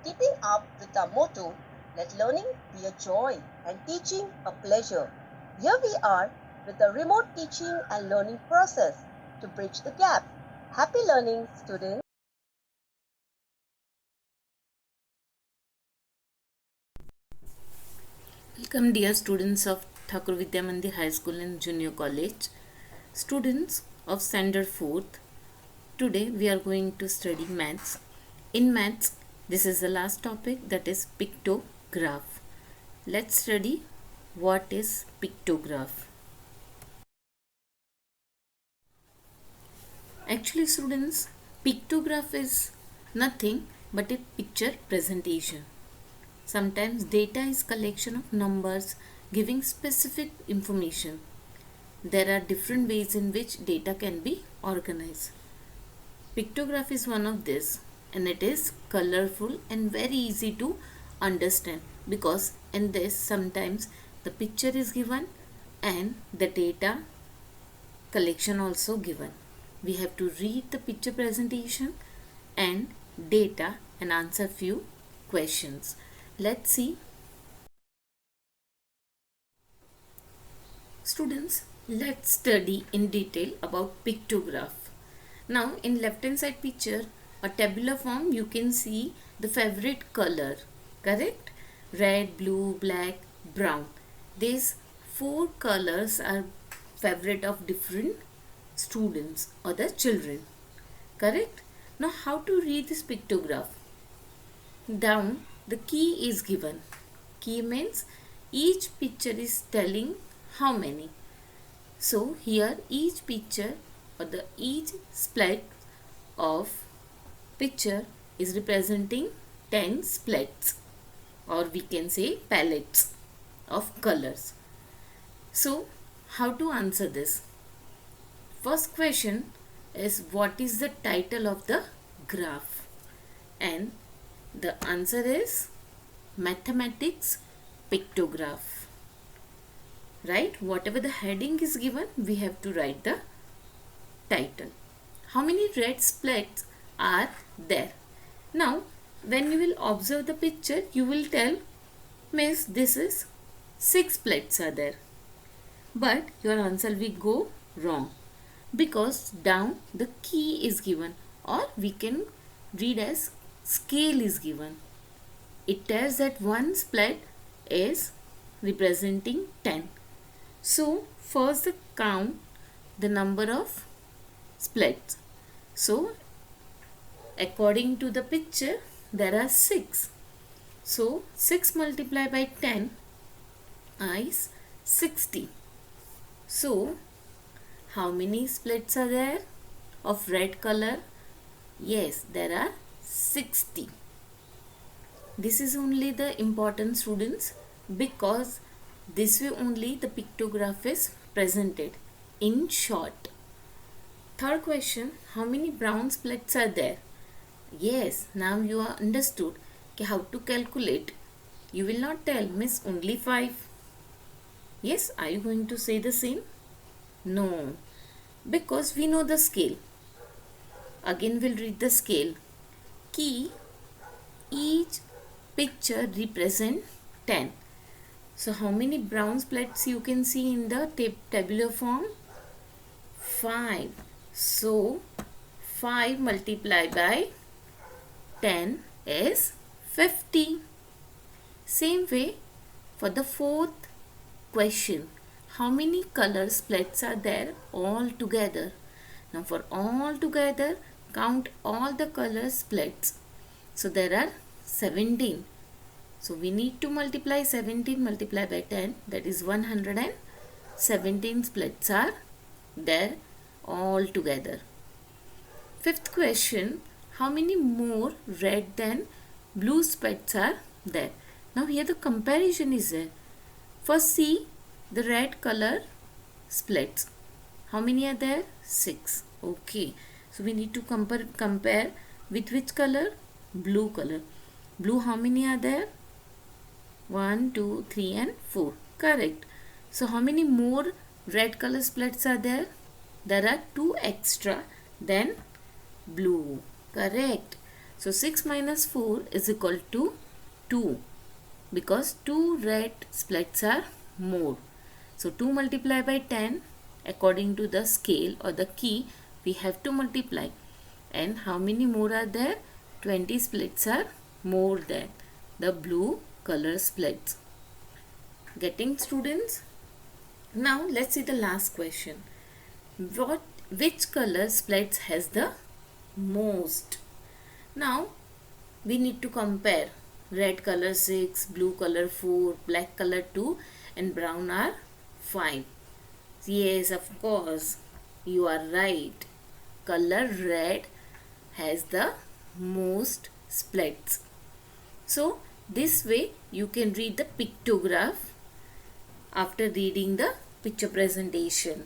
keeping up with our motto, let learning be a joy and teaching a pleasure. Here we are with the remote teaching and learning process to bridge the gap. Happy learning, students. Welcome dear students of Thakur Vidya Mandir High School and Junior College, students of standard 4th. Today we are going to study maths. In maths, this is the last topic, that is pictograph. Let's study what is pictograph. Actually students, pictograph is nothing but a picture presentation. Sometimes data is collection of numbers giving specific information. There are different ways in which data can be organized. Pictograph is one of this, and it is colorful and very easy to understand, because in this sometimes the picture is given and the data collection also given. We have to read the picture presentation and data and answer few questions. Let's see. Students, let's study in detail about pictograph. Now in left hand side picture, a tabular form, you can see the favorite color, correct? Red, blue, black, brown. These four colors are favorite of different students or the children, correct? Now how to read this pictograph? Down the key is given. Key means each picture is telling how many. So here each picture or the each split of picture is representing 10 splits, or we can say palettes of colors. So how to answer this? First question is, what is the title of the graph? And the answer is mathematics pictograph. Right? Whatever the heading is given, we have to write the title. How many red splits are there? Now, when you will observe the picture, you will tell, Miss, this is 6 splits are there. But your answer will go wrong, because down the key is given, or we can read as scale is given. It tells that one split is representing 10. So first the count the number of splits. So according to the picture there are 6. So 6 multiplied by 10 is 60. So how many splits are there of red color? Yes, there are 60. This is only the important, students, because this way only the pictograph is presented in short. Third question, how many brown splits are there? Yes, now you are understood how to calculate. You will not tell, Miss, only 5. Yes, are you going to say the same? No, because we know the scale. Again we'll read the scale. Key, each picture represent 10. So how many brown splits you can see in the tabular form? 5. So 5 multiplied by 10 is 50. Same way for the fourth question. How many color splits are there all together? Now for all together, count all the color splits. So there are 17. So we need to multiply 17 multiplied by 10, that is 117 splits are there all together. Fifth question, how many more red than blue splits are there? Now here the comparison is there. First see the red color splits. How many are there? 6. Okay. So we need to compare with which color? Blue color. Blue, how many are there? 1, 2, 3 and 4. Correct. So how many more red color splits are there? There are 2 extra than blue. Correct. So 6 minus 4 is equal to 2 because 2 red splits are more. So 2 multiplied by 10, according to the scale or the key, we have to multiply. And how many more are there? 20 splits are more than the blue color splits. Getting, students? Now let's see the last question. Which color splits has the most? Now we need to compare. Red color 6, blue color 4, black color 2 and brown are 5. Yes, of course, you are right. Color red has the most splits. So this way you can read the pictograph after reading the picture presentation.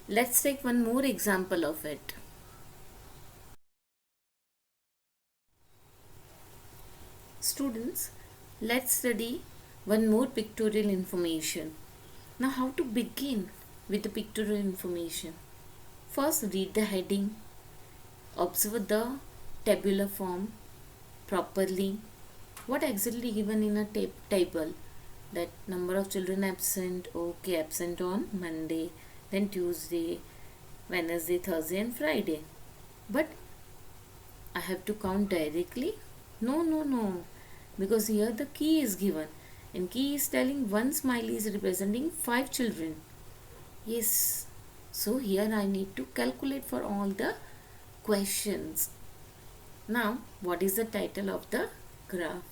Let's take one more example of it. Students, let's study one more pictorial information. Now how to begin with the pictorial information? First, read the heading, observe the tabular form properly. What exactly given in a table? That number of children absent, okay, absent on Monday, then Tuesday, Wednesday, Thursday and Friday. But I have to count directly? No, because here the key is given and key is telling one smiley is representing 5 children. Yes, so here I need to calculate for all the questions. Now, what is the title of the graph?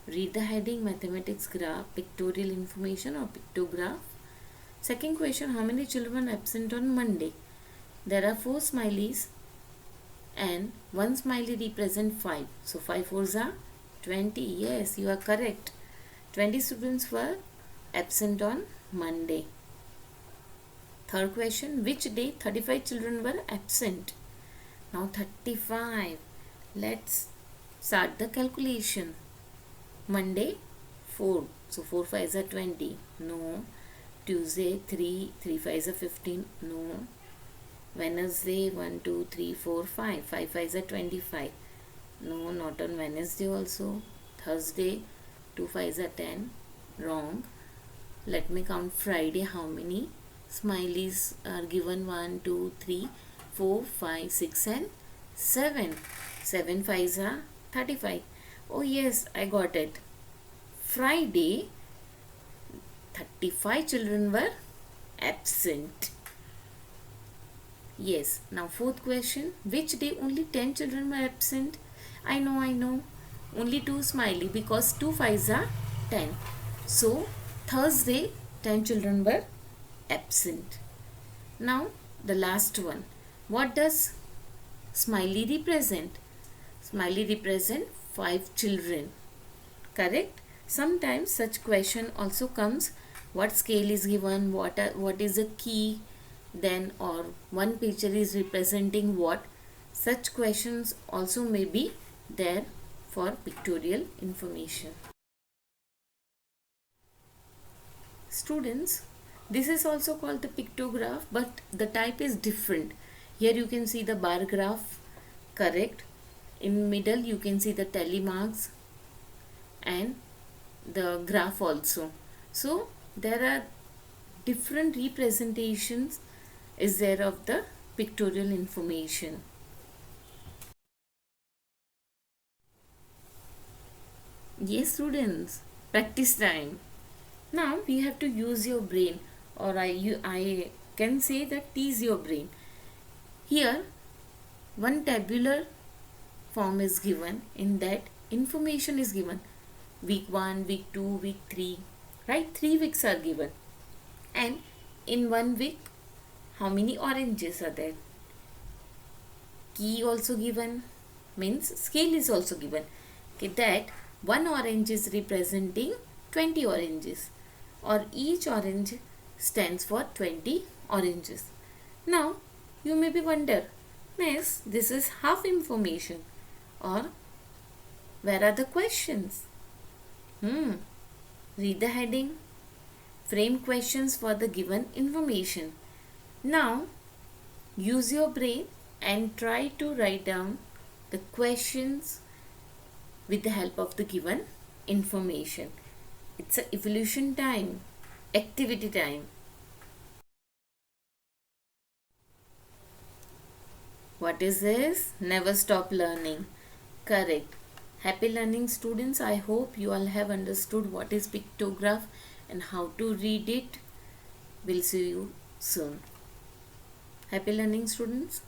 Read the heading, mathematics graph, pictorial information or pictograph. Second question, how many children absent on Monday? There are 4 smileys and one smiley represent 5. So 5 fours are 20. Yes, you are correct. 20 students were absent on Monday. Third question, which day 35 children were absent? Now 35. Let's start the calculation. Monday 4. So 4 5s are 20. No. Tuesday 3. 3 5s are 15. No. Wednesday 1 2 3 4 5. 5 5s are 25. No, not on Wednesday also. Thursday 2 5s are 10. Wrong. Let me count Friday. How many smileys are given? 1 2 3 4 5 6 and 7. 7 5s are 35. Oh yes, I got it. Friday 35 children were absent. Yes. Now fourth question, which day only 10 children were absent? I know. Only 2 smiley because 2 5s are 10. So Thursday 10 children were absent. Now the last one. What does smiley represent? Smiley represent 5 children. Correct? Sometimes such question also comes. What scale is given? What is the key? Then or one picture is representing what? Such questions also may be there for pictorial information. Students, this is also called the pictograph, but the type is different. Here you can see the bar graph, correct? In middle you can see the tally marks and the graph also. So there are different representations is there of the pictorial information. Yes students, practice time. Now we have to use your brain, or I can say that tease your brain. Here one tabular form is given, in that information is given. Week 1, week 2, week 3, right? 3 weeks are given. And in 1 week, how many oranges are there? Key also given, means scale is also given. Okay, that 1 orange is representing 20 oranges, or each orange stands for 20 oranges. Now, you may be wonder, miss, this is half information, or where are the questions? Read the heading. Frame questions for the given information. Now, use your brain and try to write down the questions with the help of the given information. It's a evolution time, activity time. What is this? Never stop learning. Correct. Happy learning, students. I hope you all have understood what is pictograph and how to read it. We'll see you soon. Happy learning, students.